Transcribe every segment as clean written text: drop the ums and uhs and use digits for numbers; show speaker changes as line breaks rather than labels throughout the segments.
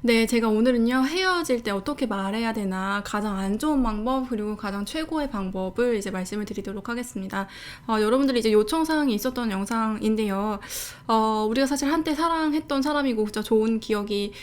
네, 제가 오늘은요, 헤어질 때 어떻게 말해야 되나, 가장 안 좋은 방법, 그리고 가장 최고의 방법을 이제 말씀을 드리도록 하겠습니다. 여러분들이 이제 요청사항이 있었던 영상인데요. 우리가 사실 한때 사랑했던 사람이고, 그죠? 좋은 기억이,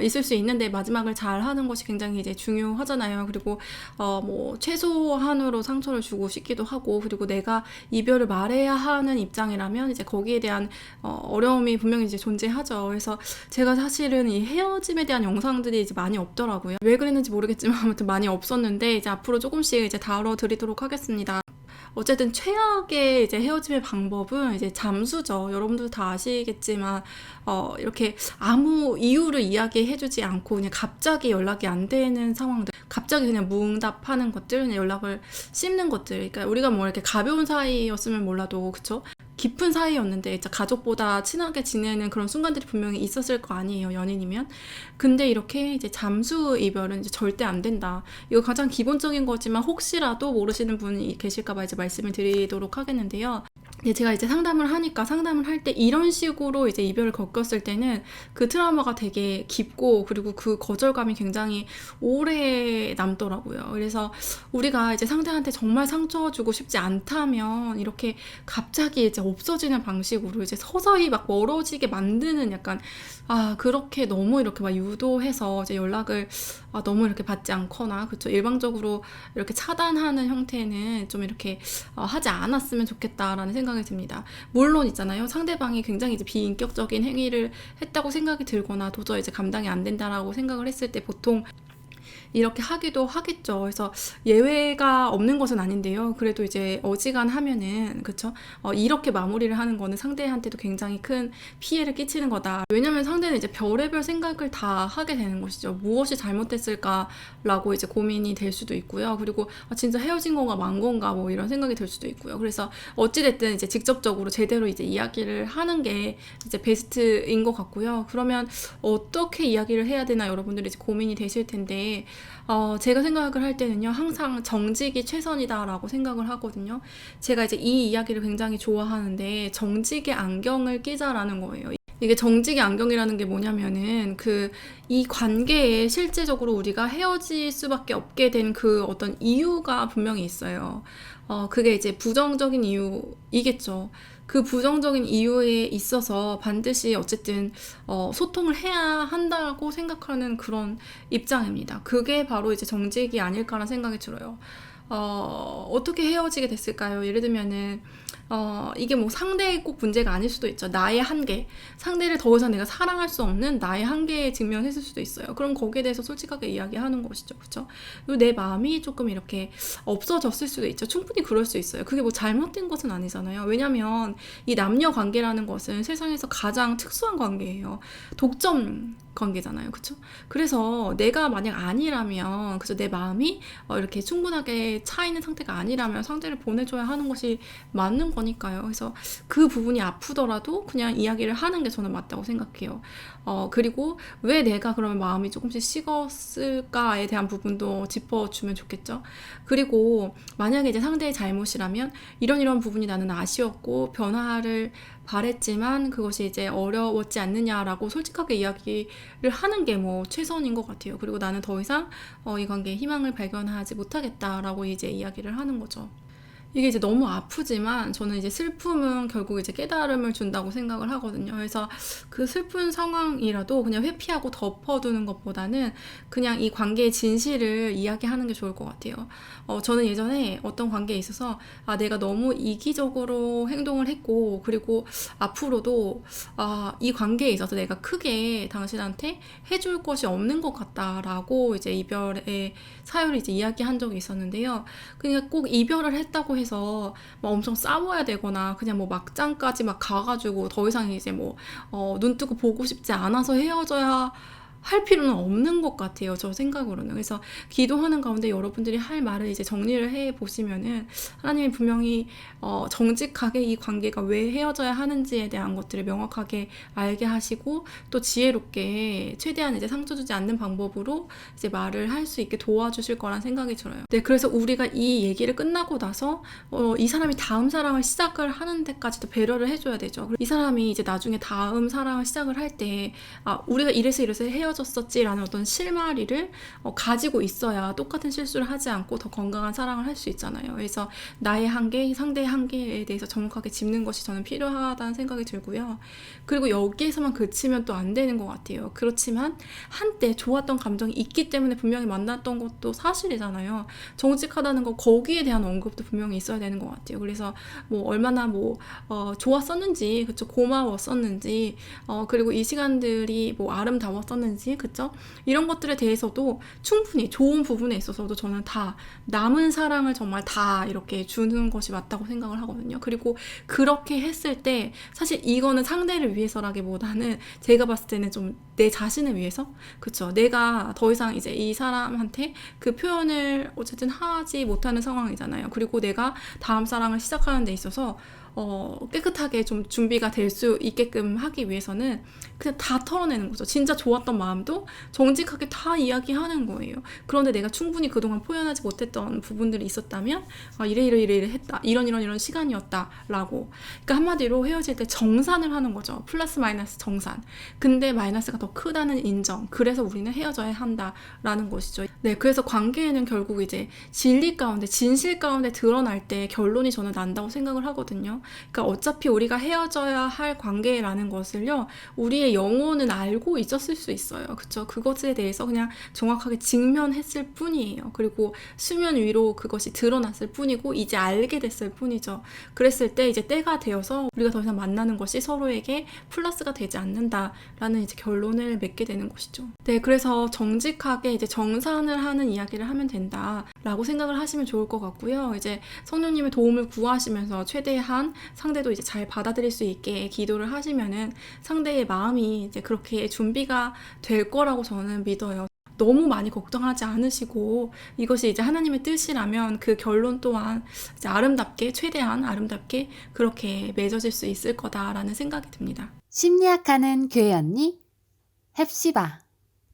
있을 수 있는데, 마지막을 잘 하는 것이 굉장히 이제 중요하잖아요. 그리고, 뭐, 최소한으로 상처를 주고 싶기도 하고, 그리고 내가 이별을 말해야 하는 입장이라면, 이제 거기에 대한, 어려움이 분명히 이제 존재하죠. 그래서 제가 사실은 이 헤어짐에 대한 영상들이 이제 많이 없더라고요. 왜 그랬는지 모르겠지만 아무튼 많이 없었는데 이제 앞으로 조금씩 이제 다뤄드리도록 하겠습니다. 어쨌든 최악의 이제 헤어짐의 방법은 이제 잠수죠. 여러분들 다 아시겠지만 이렇게 아무 이유를 이야기해주지 않고 그냥 갑자기 연락이 안 되는 상황들, 갑자기 그냥 무응답하는 것들, 그냥 연락을 씹는 것들. 그러니까 우리가 뭐 이렇게 가벼운 사이였으면 몰라도 그쵸? 깊은 사이였는데 진짜 가족보다 친하게 지내는 그런 순간들이 분명히 있었을 거 아니에요, 연인이면. 근데 이렇게 이제 잠수 이별은 이제 절대 안 된다. 이거 가장 기본적인 거지만 혹시라도 모르시는 분이 계실까봐 이제 말씀을 드리도록 하겠는데요. 제가 이제 상담을 하니까 상담을 할 때 이런 식으로 이제 이별을 겪었을 때는 그 트라우마가 되게 깊고 그리고 그 거절감이 굉장히 오래 남더라고요. 그래서 우리가 이제 상대한테 정말 상처 주고 싶지 않다면 이렇게 갑자기 이제 없어지는 방식으로 이제 서서히 막 멀어지게 만드는 약간 그렇게 너무 이렇게 막 유도해서 이제 연락을 너무 이렇게 받지 않거나 그쵸 일방적으로 이렇게 차단하는 형태는 좀 이렇게 하지 않았으면 좋겠다라는 생각이 듭니다. 물론 있잖아요. 상대방이 굉장히 이제 비인격적인 행위를 했다고 생각이 들거나 도저히 이제 감당이 안 된다라고 생각을 했을 때 보통 이렇게 하기도 하겠죠. 그래서 예외가 없는 것은 아닌데요. 그래도 이제 어지간하면은 그쵸? 이렇게 마무리를 하는 거는 상대한테도 굉장히 큰 피해를 끼치는 거다. 왜냐면 상대는 이제 별의별 생각을 다 하게 되는 것이죠. 무엇이 잘못됐을까라고 이제 고민이 될 수도 있고요. 그리고 진짜 헤어진 건가 만 건가 뭐 이런 생각이 들 수도 있고요. 그래서 어찌됐든 이제 직접적으로 제대로 이제 이야기를 하는 게 이제 베스트인 것 같고요. 그러면 어떻게 이야기를 해야 되나 여러분들이 이제 고민이 되실 텐데 제가 생각을 할 때는요, 항상 정직이 최선이다라고 생각을 하거든요. 제가 이제 이 이야기를 굉장히 좋아하는데, 정직의 안경을 끼자라는 거예요. 이게 정직의 안경이라는 게 뭐냐면은, 이 관계에 실제적으로 우리가 헤어질 수밖에 없게 된 그 어떤 이유가 분명히 있어요. 그게 이제 부정적인 이유이겠죠. 그 부정적인 이유에 있어서 반드시 어쨌든 소통을 해야 한다고 생각하는 그런 입장입니다. 그게 바로 이제 정직이 아닐까라는 생각이 들어요. 어떻게 헤어지게 됐을까요? 예를 들면은 이게 뭐 상대의 꼭 문제가 아닐 수도 있죠. 나의 한계, 상대를 더 이상 내가 사랑할 수 없는 나의 한계에 직면했을 수도 있어요. 그럼 거기에 대해서 솔직하게 이야기하는 것이죠. 그렇죠? 그리고 내 마음이 조금 이렇게 없어졌을 수도 있죠. 충분히 그럴 수 있어요. 그게 뭐 잘못된 것은 아니잖아요. 왜냐면 이 남녀 관계라는 것은 세상에서 가장 특수한 관계예요. 독점 관계잖아요. 그쵸? 그래서 내가 만약 아니라면, 그죠? 내 마음이 이렇게 충분하게 차 있는 상태가 아니라면 상대를 보내줘야 하는 것이 맞는 거니까요. 그래서 그 부분이 아프더라도 그냥 이야기를 하는 게 저는 맞다고 생각해요. 그리고 왜 내가 그러면 마음이 조금씩 식었을까에 대한 부분도 짚어주면 좋겠죠. 그리고 만약에 이제 상대의 잘못이라면 이런 부분이 나는 아쉬웠고 변화를 바랬지만 그것이 이제 어려웠지 않느냐라고 솔직하게 이야기를 하는 게 뭐 최선인 것 같아요. 그리고 나는 더 이상 이 관계에 희망을 발견하지 못하겠다라고 이제 이야기를 하는 거죠. 이게 이제 너무 아프지만 저는 이제 슬픔은 결국 이제 깨달음을 준다고 생각을 하거든요. 그래서 그 슬픈 상황이라도 그냥 회피하고 덮어두는 것보다는 그냥 이 관계의 진실을 이야기하는 게 좋을 것 같아요. 저는 예전에 어떤 관계에 있어서 내가 너무 이기적으로 행동을 했고 그리고 앞으로도 이 관계에 있어서 내가 크게 당신한테 해줄 것이 없는 것 같다라고 이제 이별의 사유를 이제 이야기한 적이 있었는데요. 그러니까 꼭 이별을 했다고 해서 막 엄청 싸워야 되거나 그냥 뭐 막장까지 막 가가지고 더 이상 이제 뭐 눈 뜨고 보고 싶지 않아서 헤어져야 할 필요는 없는 것 같아요. 저 생각으로는. 그래서 기도하는 가운데 여러분들이 할 말을 이제 정리를 해 보시면은 하나님이 분명히 정직하게 이 관계가 왜 헤어져야 하는지에 대한 것들을 명확하게 알게 하시고 또 지혜롭게 최대한 이제 상처 주지 않는 방법으로 이제 말을 할 수 있게 도와주실 거란 생각이 들어요. 네, 그래서 우리가 이 얘기를 끝나고 나서 이 사람이 다음 사랑을 시작을 하는 데까지도 배려를 해줘야 되죠. 이 사람이 이제 나중에 다음 사랑을 시작을 할 때 우리가 이래서 헤어졌 헤어졌었지라는 어떤 실마리를 가지고 있어야 똑같은 실수를 하지 않고 더 건강한 사랑을 할 수 있잖아요. 그래서 나의 한계, 상대의 한계에 대해서 정확하게 짚는 것이 저는 필요하다는 생각이 들고요. 그리고 여기에서만 그치면 또 안 되는 것 같아요. 그렇지만 한때 좋았던 감정이 있기 때문에 분명히 만났던 것도 사실이잖아요. 정직하다는 거, 거기에 대한 언급도 분명히 있어야 되는 것 같아요. 그래서 뭐 얼마나 좋았었는지, 그쵸, 고마웠었는지, 그리고 이 시간들이 뭐 아름다웠었는지, 그쵸, 이런 것들에 대해서도 충분히 좋은 부분에 있어서도 저는 다 남은 사랑을 정말 다 이렇게 주는 것이 맞다고 생각을 하거든요. 그리고 그렇게 했을 때 사실 이거는 상대를 위해서라기보다는 제가 봤을 때는 좀 내 자신을 위해서, 그쵸, 내가 더 이상 이제 이 사람한테 그 표현을 어쨌든 하지 못하는 상황이잖아요. 그리고 내가 다음 사랑을 시작하는 데 있어서 깨끗하게 좀 준비가 될 수 있게끔 하기 위해서는 그냥 다 털어내는 거죠. 진짜 좋았던 마음도 정직하게 다 이야기하는 거예요. 그런데 내가 충분히 그동안 표현하지 못했던 부분들이 있었다면 이래 했다, 이런 시간이었다 라고. 그러니까 한마디로 헤어질 때 정산을 하는 거죠. 플러스 마이너스 정산. 근데 마이너스가 더 크다는 인정. 그래서 우리는 헤어져야 한다라는 것이죠. 네, 그래서 관계에는 결국 이제 진리 가운데, 진실 가운데 드러날 때 결론이 저는 난다고 생각을 하거든요. 그러니까 어차피 우리가 헤어져야 할 관계라는 것을요, 우리의 영혼은 알고 있었을 수 있어요. 그쵸? 그것에 대해서 그냥 정확하게 직면했을 뿐이에요. 그리고 수면 위로 그것이 드러났을 뿐이고, 이제 알게 됐을 뿐이죠. 그랬을 때 이제 때가 되어서 우리가 더 이상 만나는 것이 서로에게 플러스가 되지 않는다라는 이제 결론을 맺게 되는 것이죠. 네, 그래서 정직하게 이제 정산을 하는 이야기를 하면 된다라고 생각을 하시면 좋을 것 같고요. 이제 성령님의 도움을 구하시면서 최대한 상대도 이제 잘 받아들일 수 있게 기도를 하시면은 상대의 마음이 이제 그렇게 준비가 될 거라고 저는 믿어요. 너무 많이 걱정하지 않으시고 이것이 이제 하나님의 뜻이라면 그 결론 또한 이제 아름답게, 최대한 아름답게 그렇게 맺어질 수 있을 거다라는 생각이 듭니다.
심리학하는 교회 언니 헵시바.